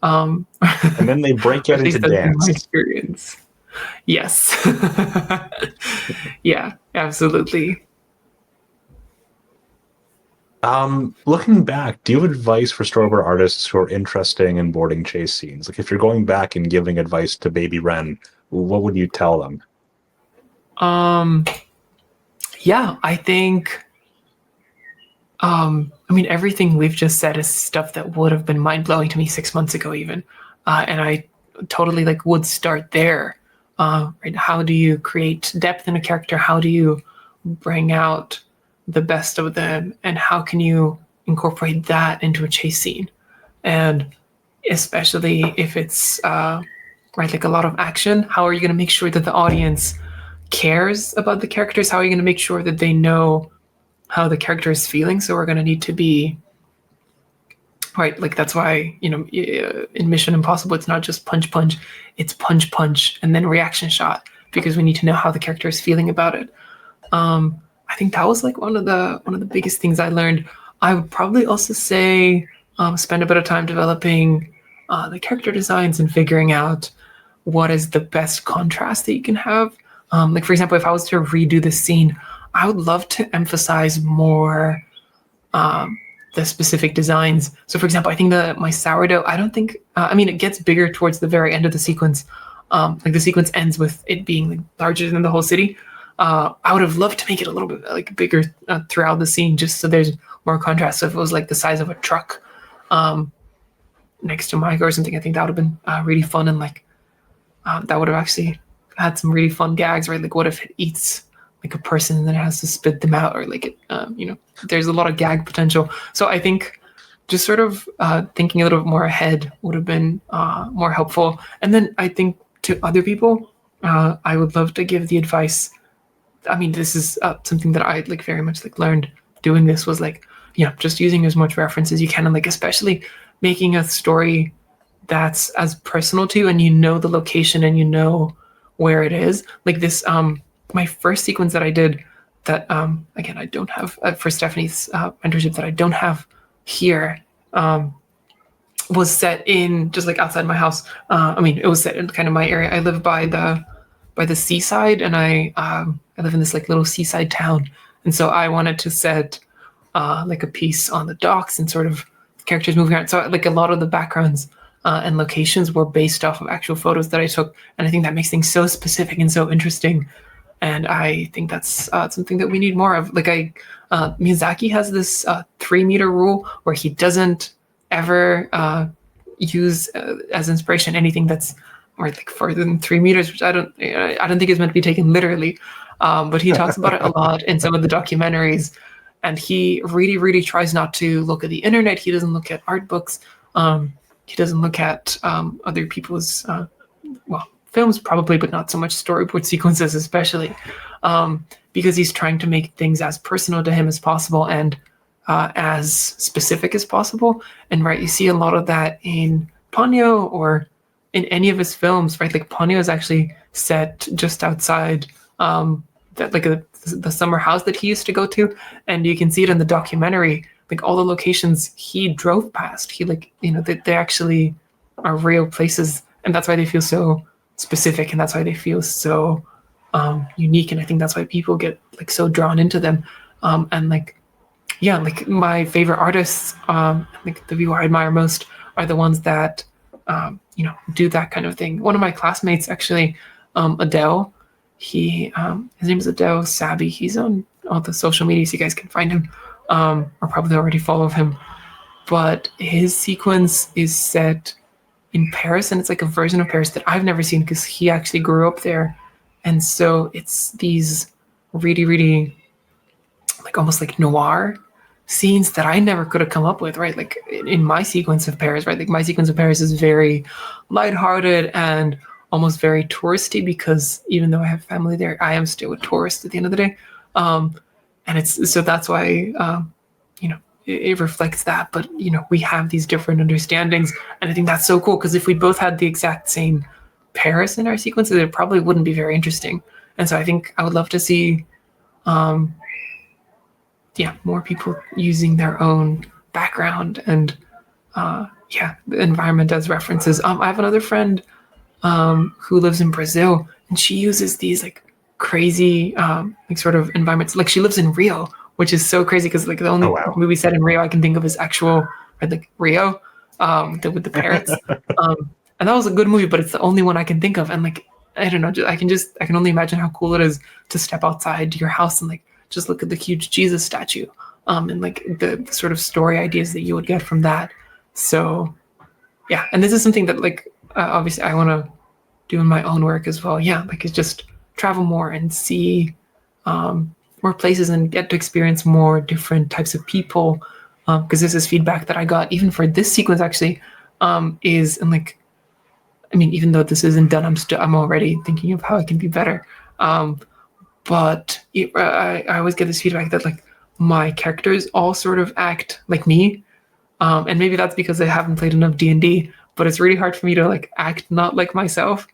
And then they break out into dance. My experience. Yes. Yeah, absolutely. Looking back, do you have advice for storyboard artists who are interested in boarding chase scenes? Like if you're going back and giving advice to baby Wren, what would you tell them? Yeah, I think I mean everything we've just said is stuff that would have been mind-blowing to me 6 months ago even. And I totally like would start there. Right? How do you create depth in a character? How do you bring out the best of them, and how can you incorporate that into a chase scene? And especially if it's right, like a lot of action, how are you going to make sure that the audience cares about the characters? How are you going to make sure that they know how the character is feeling? So we're going to need to be right, like that's why, you know, in Mission Impossible it's not just punch punch, it's punch punch and then reaction shot, because we need to know how the character is feeling about it. I think that was like one of the biggest things I learned. I would probably also say spend a bit of time developing the character designs and figuring out what is the best contrast that you can have. Like for example, if I was to redo this scene, I would love to emphasize more the specific designs. So for example, I think my sourdough, I don't think, I mean, it gets bigger towards the very end of the sequence. Like the sequence ends with it being like larger than the whole city. I would have loved to make it a little bit like bigger throughout the scene, just so there's more contrast. So if it was like the size of a truck next to Micah or something, I think that would have been really fun. And like that would have actually had some really fun gags, right? Like what if it eats like a person and then it has to spit them out, or like it, you know, there's a lot of gag potential. So I think just sort of thinking a little bit more ahead would have been more helpful. And then I think to other people, I would love to give the advice. I mean, this is something that I like very much like learned doing this, was like, you know, just using as much reference as you can, and like especially making a story that's as personal to you, and you know the location and you know where it is. Like this, my first sequence that I did that again I don't have for Stephanie's mentorship that I don't have here was set in just like outside my house. I mean, it was set in kind of my area. I live by the seaside, and I live in this like little seaside town, and so I wanted to set like a piece on the docks and sort of characters moving around. So like a lot of the backgrounds and locations were based off of actual photos that I took, and I think that makes things so specific and so interesting. And I think that's something that we need more of. Like Miyazaki has this 3-meter rule where he doesn't ever use as inspiration anything that's like further than 3 meters, which I don't think is meant to be taken literally. But he talks about it a lot in some of the documentaries, and he really, really tries not to look at the internet. He doesn't look at art books. He doesn't look at other people's films probably, but not so much storyboard sequences, especially because he's trying to make things as personal to him as possible and as specific as possible. And right, you see a lot of that in Ponyo or in any of his films, right? Like Ponyo is actually set just outside that like the summer house that he used to go to, and you can see it in the documentary. Like all the locations he drove past, he like they actually are real places, and that's why they feel so specific, and that's why they feel so unique. And I think that's why people get like so drawn into them. And like my favorite artists, like the people I admire most are the ones that do that kind of thing. One of my classmates actually, Adele, his name is Adele Sabi. He's on all the social media, so you guys can find him, or probably already follow him. But his sequence is set in Paris, and it's like a version of Paris that I've never seen because he actually grew up there. And so it's these really, really like almost like noir scenes that I never could have come up with, right? Like in my sequence of Paris, right? Like my sequence of Paris is very lighthearted and almost very touristy, because even though I have family there, I am still a tourist at the end of the day. And it's so that's why it reflects that. But we have these different understandings, and I think that's so cool, because if we both had the exact same Paris in our sequences, it probably wouldn't be very interesting. And so I think I would love to see more people using their own background and the environment as references. I have another friend who lives in Brazil, and she uses these like crazy like sort of environments. Like she lives in Rio, which is so crazy because like the only movie set in Rio I can think of is actual, right, like Rio, with the parrots. And that was a good movie, but it's the only one I can think of. And like I don't know, I can only imagine how cool it is to step outside your house and like just look at the huge Jesus statue, and like the sort of story ideas that you would get from that. So yeah, and this is something that like obviously I want to do in my own work as well. Yeah, like it's just travel more and see more places and get to experience more different types of people, because this is feedback that I got even for this sequence actually, is, and like I mean, even though this isn't done, I'm already thinking of how it can be better. But I always get this feedback that like my characters all sort of act like me, and maybe that's because I haven't played enough D&D. But it's really hard for me to like act not like myself,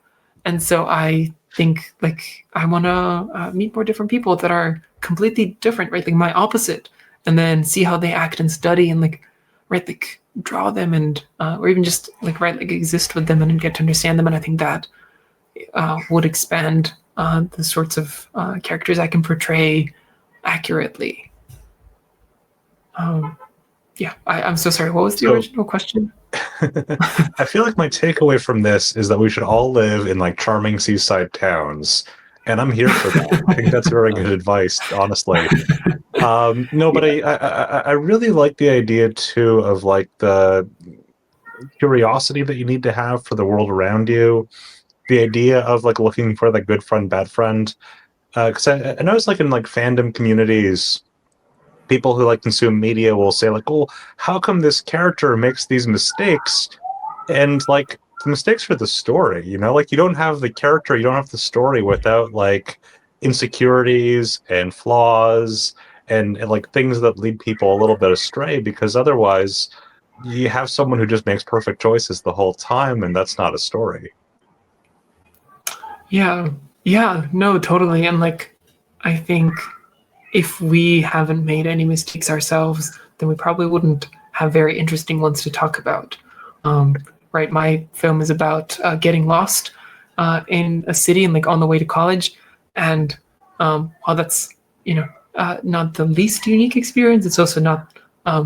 and so I think like I want to meet more different people that are completely different, right? Like my opposite, and then see how they act and study and like like draw them and or even just like like exist with them and get to understand them. And I think that would expand the sorts of characters I can portray accurately. I'm so sorry. What was the original question? I feel like my takeaway from this is that we should all live in like charming seaside towns, and I'm here for that. I think that's very good advice, honestly. No, but I really like the idea too of like the curiosity that you need to have for the world around you. The idea of like looking for the good friend, bad friend. Because I notice like in like fandom communities, people who like consume media will say like, "Oh, how come this character makes these mistakes?" And like the mistakes for the story, like you don't have the character, you don't have the story without like insecurities and flaws and like things that lead people a little bit astray, because otherwise you have someone who just makes perfect choices the whole time, and that's not a story. Yeah, no, totally. And like I think if we haven't made any mistakes ourselves, then we probably wouldn't have very interesting ones to talk about. Right, my film is about getting lost in a city and like on the way to college, and while that's not the least unique experience. It's also not, I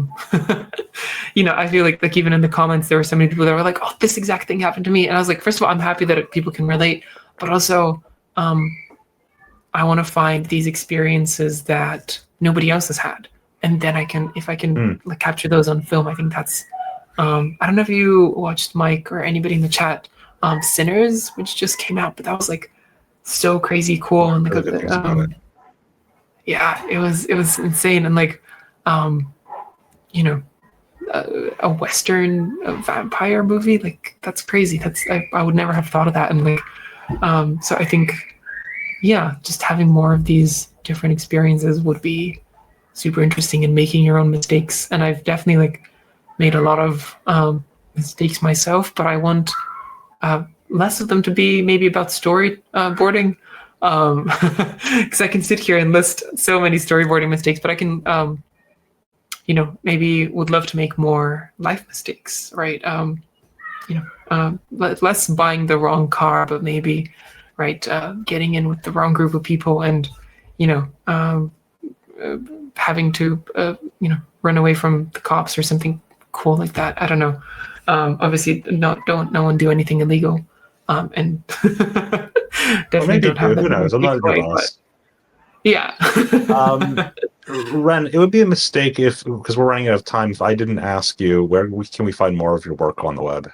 feel like even in the comments, there were so many people that were like, "Oh, this exact thing happened to me," and I was like, first of all, I'm happy that people can relate, but also, I want to find these experiences that nobody else has had, and then if I can like capture those on film, I think that's. I don't know if you watched, Mike, or anybody in the chat, Sinners, which just came out, but that was like so crazy cool, and Really good things about it. yeah, it was insane, and like, you know, a Western vampire movie, like that's crazy. I would never have thought of that, and like, so I think, yeah, just having more of these different experiences would be super interesting, in making your own mistakes. And I've definitely like made a lot of mistakes myself, but I want less of them to be maybe about storyboarding, because I can sit here and list so many storyboarding mistakes, but I can, maybe would love to make more life mistakes, right? Less buying the wrong car, but maybe, right, getting in with the wrong group of people, and having to run away from the cops or something cool like that. I don't know. Obviously, don't no one do anything illegal, and definitely don't have that. Who knows? I'm not your boss. Yeah. Wren, it would be a mistake because we're running out of time, if I didn't ask you where can we find more of your work on the web?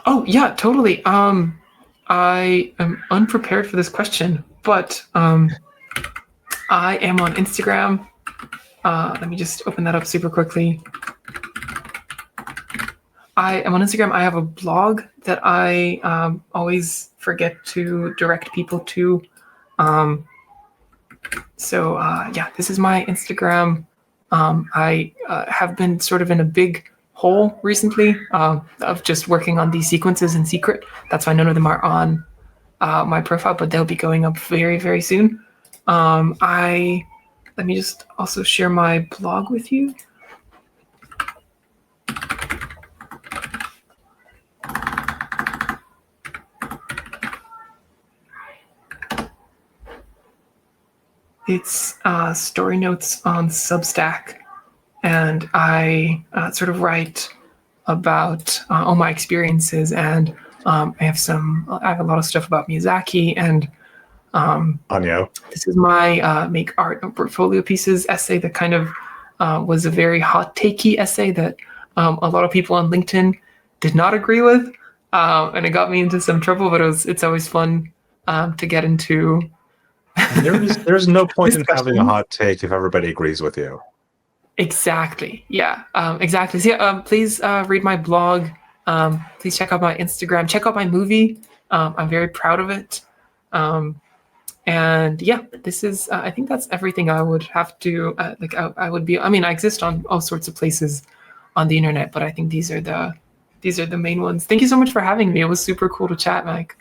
Oh yeah, totally. I am unprepared for this question, but I am on Instagram. Let me just open that up super quickly. I am on Instagram. I have a blog that I always forget to direct people to. Yeah, this is my Instagram. I have been sort of in a big hole recently of just working on these sequences in secret. That's why none of them are on my profile, but they'll be going up very, very soon. Let me just also share my blog with you. It's story notes on Substack, and I sort of write about all my experiences, and I have a lot of stuff about Miyazaki, and Anyo. This is my make art and portfolio pieces essay that kind of was a very hot takey essay that a lot of people on LinkedIn did not agree with, and it got me into some trouble. But it's always fun to get into. There's no point in having a hot take if everybody agrees with you. Exactly. Yeah. Exactly. So yeah. Please read my blog. Please check out my Instagram. Check out my movie. I'm very proud of it. And yeah, this is. I think that's everything I would have to like. I would be. I mean, I exist on all sorts of places on the internet, but I think these are the main ones. Thank you so much for having me. It was super cool to chat, Mike.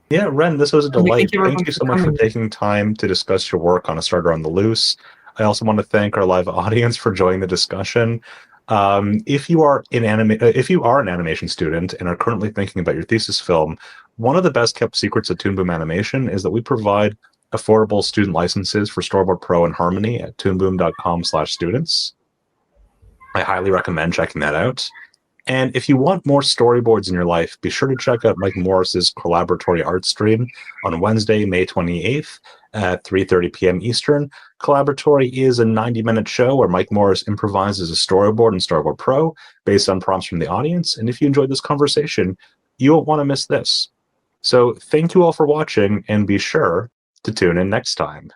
Yeah, Wren, this was a delight. Thank you so much for coming. taking time to discuss your work on A Starter on the Loose. I also want to thank our live audience for joining the discussion. If you are an animation student and are currently thinking about your thesis film, one of the best kept secrets at Toon Boom Animation is that we provide affordable student licenses for Storyboard Pro and Harmony at toonboom.com/students. I highly recommend checking that out. And if you want more storyboards in your life, be sure to check out Mike Morris's collaboratory art stream on Wednesday, May 28th at 3:30 p.m. Eastern. Collaboratory is a 90-minute show where Mike Morris improvises a storyboard in Storyboard Pro based on prompts from the audience. And if you enjoyed this conversation, you won't want to miss this. So thank you all for watching, and be sure to tune in next time.